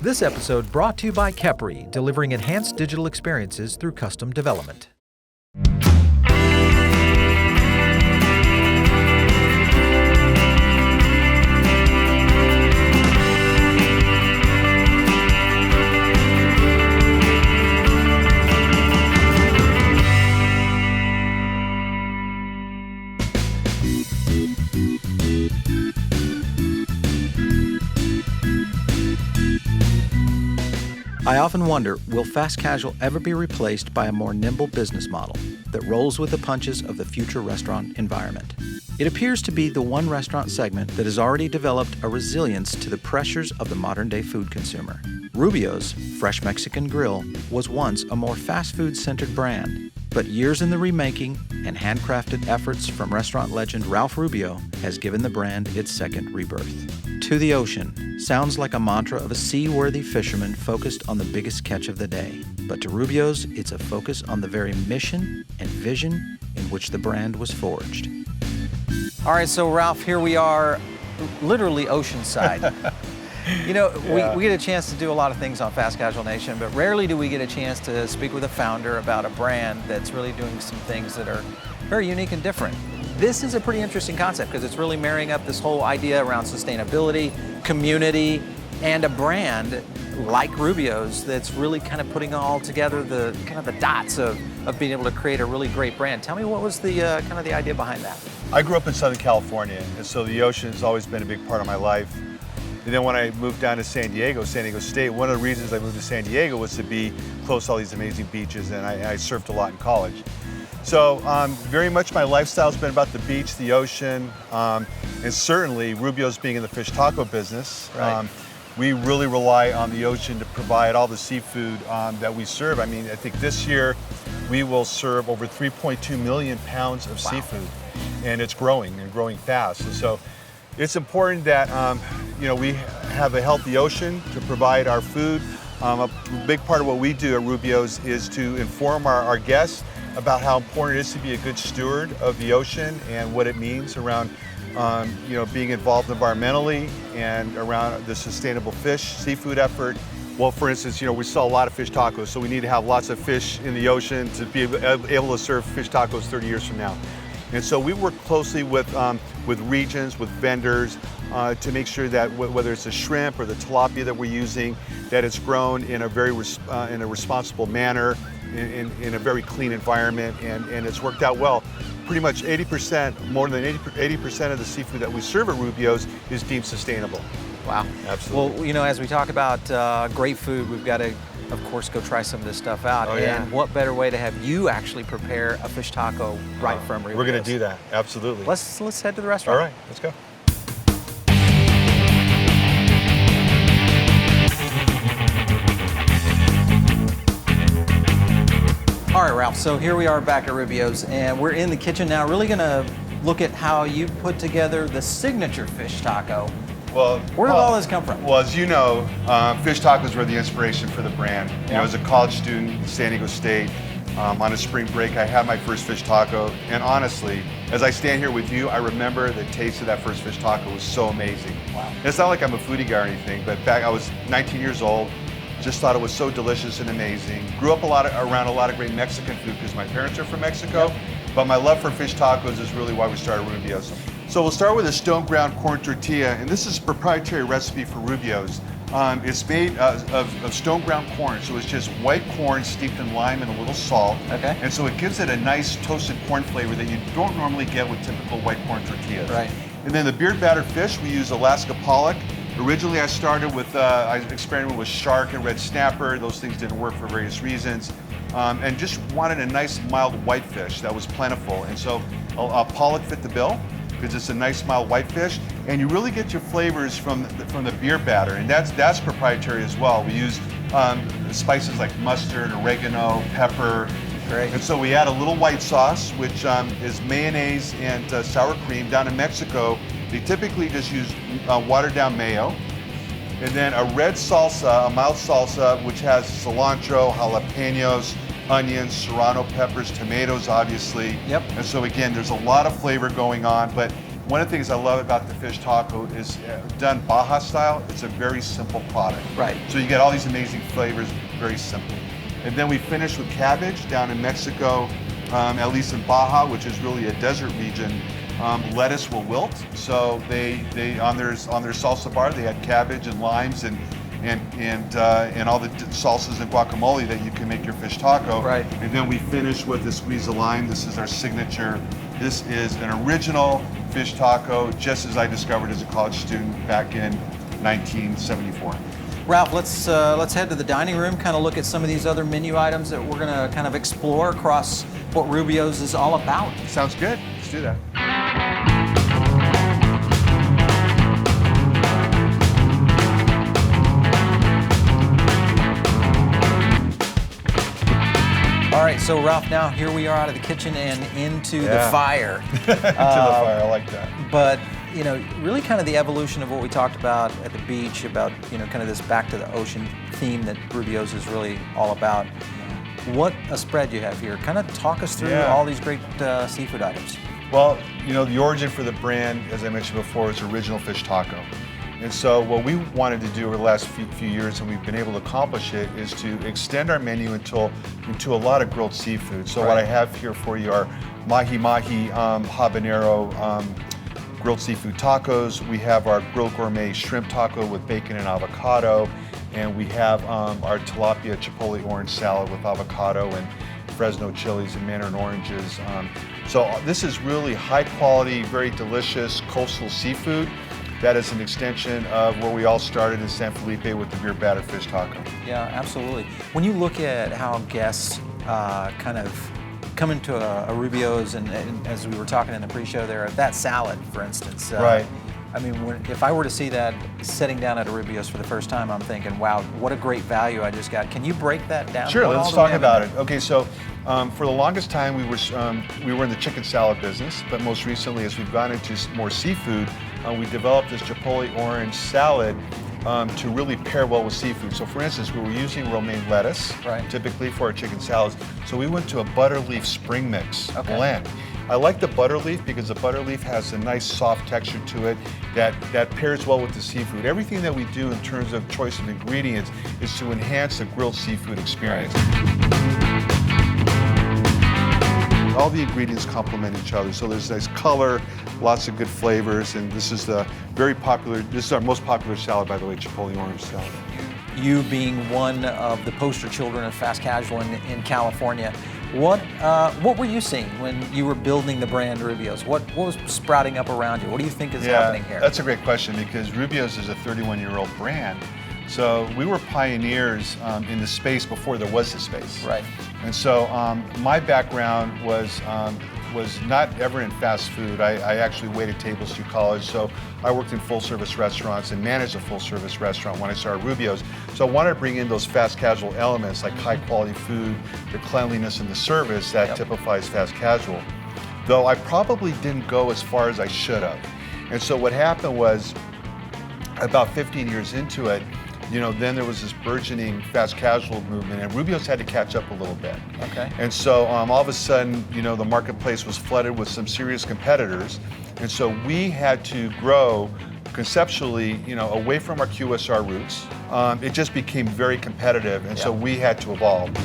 This episode brought to you by Kepri, delivering enhanced digital experiences through custom development. I often wonder, will fast casual ever be replaced by a more nimble business model that rolls with the punches of the future restaurant environment? It appears to be the one restaurant segment that has already developed a resilience to the pressures of the modern-day food consumer. Rubio's Fresh Mexican Grill was once a more fast food-centered brand, but years in the remaking and handcrafted efforts from restaurant legend Ralph Rubio has given the brand its second rebirth. To the ocean sounds like a mantra of a seaworthy fisherman focused on the biggest catch of the day. But to Rubio's, it's a focus on the very mission and vision in which the brand was forged. All right, so Ralph, here we are, literally oceanside. You know, we get a chance to do a lot of things on Fast Casual Nation, but rarely do we get a chance to speak with a founder about a brand that's really doing some things that are very unique and different. This is a pretty interesting concept because it's really marrying up this whole idea around sustainability, community, and a brand like Rubio's that's really kind of putting all together the kind of the dots of being able to create a really great brand. Tell me, what was the kind of the idea behind that? I grew up in Southern California, and so the ocean has always been a big part of my life. And then when I moved down to San Diego State, one of the reasons I moved to San Diego was to be close to all these amazing beaches, and I surfed a lot in college. So very much my lifestyle's been about the beach, the ocean, and certainly Rubio's being in the fish taco business. Right. We really rely on the ocean to provide all the seafood that we serve. I mean, I think this year we will serve over 3.2 million pounds of seafood, and it's growing and growing fast. And so it's important that we have a healthy ocean to provide our food. A big part of what we do at Rubio's is to inform our guests about how important it is to be a good steward of the ocean and what it means around being involved environmentally and around the sustainable seafood effort. Well, for instance, we sell a lot of fish tacos, so we need to have lots of fish in the ocean to be able to serve fish tacos 30 years from now. And so we work closely with regions, with vendors, to make sure that whether it's the shrimp or the tilapia that we're using, that it's grown in a very in a responsible manner, in a very clean environment, and it's worked out well. Pretty much 80%, more than 80% of the seafood that we serve at Rubio's is deemed sustainable. Wow. Absolutely. Well, as we talk about great food, we've got to, of course, go try some of this stuff out. Oh, yeah. And what better way to have you actually prepare a fish taco right from Rubio's? We're going to do that, absolutely. Let's head to the restaurant. All right, let's go. All right, Ralph, so here we are back at Rubio's, and we're in the kitchen now, really going to look at how you put together the signature fish taco. Well, where did all this come from? Well, as you know, fish tacos were the inspiration for the brand. Yeah. As a college student at San Diego State, on a spring break, I had my first fish taco, and honestly, as I stand here with you, I remember the taste of that first fish taco was so amazing. Wow. It's not like I'm a foodie guy or anything, but back I was 19 years old, just thought it was so delicious and amazing. Grew up around a lot of great Mexican food because my parents are from Mexico, Yep. but my love for fish tacos is really why we started Rubio's. So we'll start with a stone ground corn tortilla, and this is a proprietary recipe for Rubio's. It's made of stone ground corn, so it's just white corn steeped in lime and a little salt. Okay. And so it gives it a nice toasted corn flavor that you don't normally get with typical white corn tortillas. Right. And then the beard battered fish, we use Alaska pollock. Originally I started with, I experimented with shark and red snapper. Those things didn't work for various reasons. And just wanted a nice mild white fish that was plentiful. And so pollock fit the bill because it's a nice mild white fish. And you really get your flavors from the beer batter. And that's proprietary as well. We use spices like mustard, oregano, pepper. Great. And so we add a little white sauce, which is mayonnaise and sour cream. Down in Mexico, they typically just use watered down mayo. And then a red salsa, a mild salsa, which has cilantro, jalapenos, onions, serrano peppers, tomatoes, obviously. Yep. And so again, there's a lot of flavor going on, but One of the things I love about the fish taco is done Baja style. It's a very simple product. Right. So you get all these amazing flavors, very simple. And then we finish with cabbage down in Mexico, at least in Baja, which is really a desert region. Lettuce will wilt, so they on their salsa bar they had cabbage and limes and all the salsas and guacamole that you can make your fish taco. Right. And then we finish with a squeeze of lime. This is our signature. This is an original fish taco, just as I discovered as a college student back in 1974. Ralph, let's head to the dining room, kind of look at some of these other menu items that we're going to kind of explore across what Rubio's is all about. Sounds good. Let's do that. All right, so Ralph, now here we are out of the kitchen and into the fire. Into the fire, I like that. But, you know, really kind of the evolution of what we talked about at the beach, about, you know, kind of this back to the ocean theme that Rubio's is really all about. What a spread you have here. Kind of talk us through all these great seafood items. Well, you know, the origin for the brand, as I mentioned before, is original fish taco. And so what we wanted to do over the last few years, and we've been able to accomplish it, is to extend our menu into a lot of grilled seafood. So what I have here for you are mahi-mahi habanero grilled seafood tacos. We have our grilled gourmet shrimp taco with bacon and avocado. And we have our tilapia chipotle orange salad with avocado and Fresno chilies and mandarin oranges. So this is really high quality, very delicious coastal seafood. That is an extension of where we all started in San Felipe with the beer battered fish taco. Yeah, absolutely. When you look at how guests kind of come into a Rubio's, and as we were talking in the pre-show there, that salad, for instance. Right. I mean, if I were to see that sitting down at a Rubio's for the first time, I'm thinking, wow, what a great value I just got. Can you break that down? Sure, let's talk about it. Okay, so for the longest time we were in the chicken salad business, but most recently, as we've gone into more seafood, we developed this chipotle orange salad to really pair well with seafood. So for instance, we were using romaine lettuce typically for our chicken salads. So we went to a butter leaf spring mix blend. I like the butter leaf because the butter leaf has a nice soft texture to it that pairs well with the seafood. Everything that we do in terms of choice of ingredients is to enhance the grilled seafood experience. All the ingredients complement each other. So there's nice color, lots of good flavors, and this is this is our most popular salad, by the way, chipotle orange salad. You being one of the poster children of fast casual in California, what were you seeing when you were building the brand Rubio's? What was sprouting up around you? What do you think is happening here? That's a great question because Rubio's is a 31-year-old brand. So we were pioneers in the space before there was the space. Right. And so my background was not ever in fast food. I actually waited tables through college, so I worked in full-service restaurants and managed a full-service restaurant when I started Rubio's. So I wanted to bring in those fast casual elements like high-quality food, the cleanliness and the service that typifies fast casual. Though I probably didn't go as far as I should have. And so what happened was, about 15 years into it, you know, then there was this burgeoning fast casual movement, and Rubio's had to catch up a little bit. Okay. And so all of a sudden, you know, the marketplace was flooded with some serious competitors, and so we had to grow conceptually, you know, away from our QSR roots. It just became very competitive, and so we had to evolve.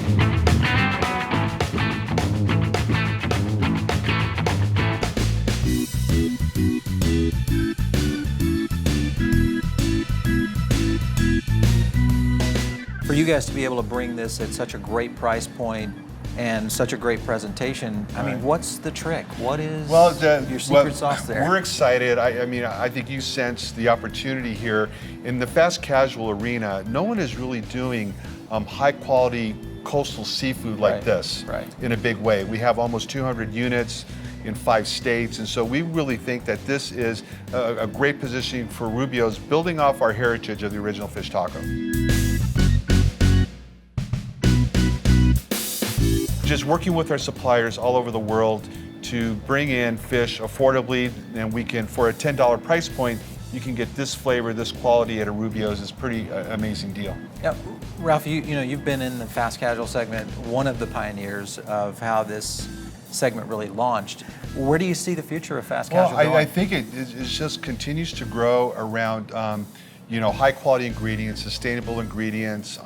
For you guys to be able to bring this at such a great price point and such a great presentation, I mean, what's the trick? What is your secret sauce there? We're excited. I mean, I think you sense the opportunity here. In the fast casual arena, no one is really doing high quality coastal seafood like this in a big way. We have almost 200 units in 5 states, and so we really think that this is a great positioning for Rubio's, building off our heritage of the original fish taco. Just working with our suppliers all over the world to bring in fish affordably, and we can, for a $10 price point, you can get this flavor, this quality at a Rubio's. Is pretty amazing deal. Yeah, Ralph, you know, you've been in the fast casual segment, one of the pioneers of how this segment really launched. Where do you see the future of fast Well, casual going? I think it just continues to grow around high quality ingredients, sustainable ingredients.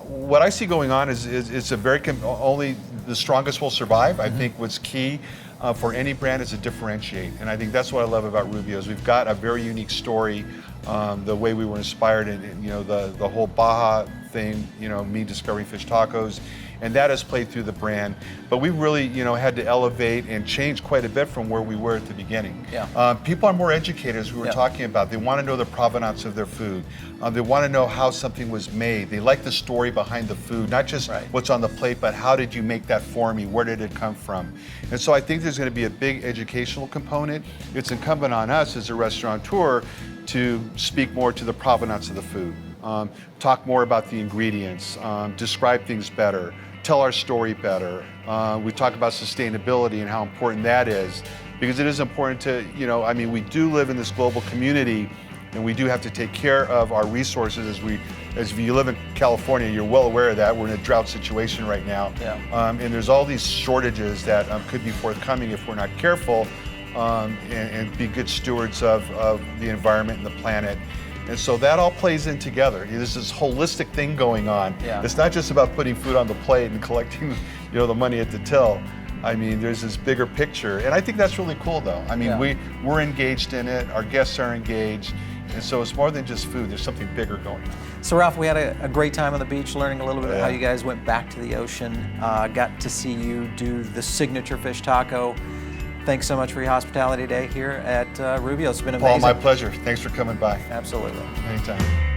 What I see going on is it's a very only the strongest will survive. I think what's key for any brand is to differentiate, and I think that's what I love about Rubio's. We've got a very unique story. The way we were inspired, and the whole Baja thing, me discovering fish tacos, and that has played through the brand. But we really, had to elevate and change quite a bit from where we were at the beginning. Yeah. People are more educated, as we were Yeah. talking about. They want to know the provenance of their food. They want to know how something was made. They like the story behind the food, not just Right. what's on the plate, but how did you make that for me? Where did it come from? And so I think there's going to be a big educational component. It's incumbent on us as a restaurateur to speak more to the provenance of the food, talk more about the ingredients, describe things better, tell our story better. We talk about sustainability and how important that is, because it is important to, we do live in this global community, and we do have to take care of our resources as you live in California, you're well aware of that. We're in a drought situation right now. Yeah. And there's all these shortages that could be forthcoming if we're not careful, and be good stewards of the environment and the planet. And so that all plays in together. There's this holistic thing going on. Yeah. It's not just about putting food on the plate and collecting, the money at the till. There's this bigger picture, and I think that's really cool, though. Yeah. We're engaged in it. Our guests are engaged, and so it's more than just food. There's something bigger going on. So Ralph, we had a great time on the beach learning a little bit of Yeah. how you guys went back to the ocean. Got to see you do the signature fish taco. Thanks so much for your hospitality today here at Rubio. It's been amazing. Paul, my pleasure. Thanks for coming by. Absolutely. Anytime.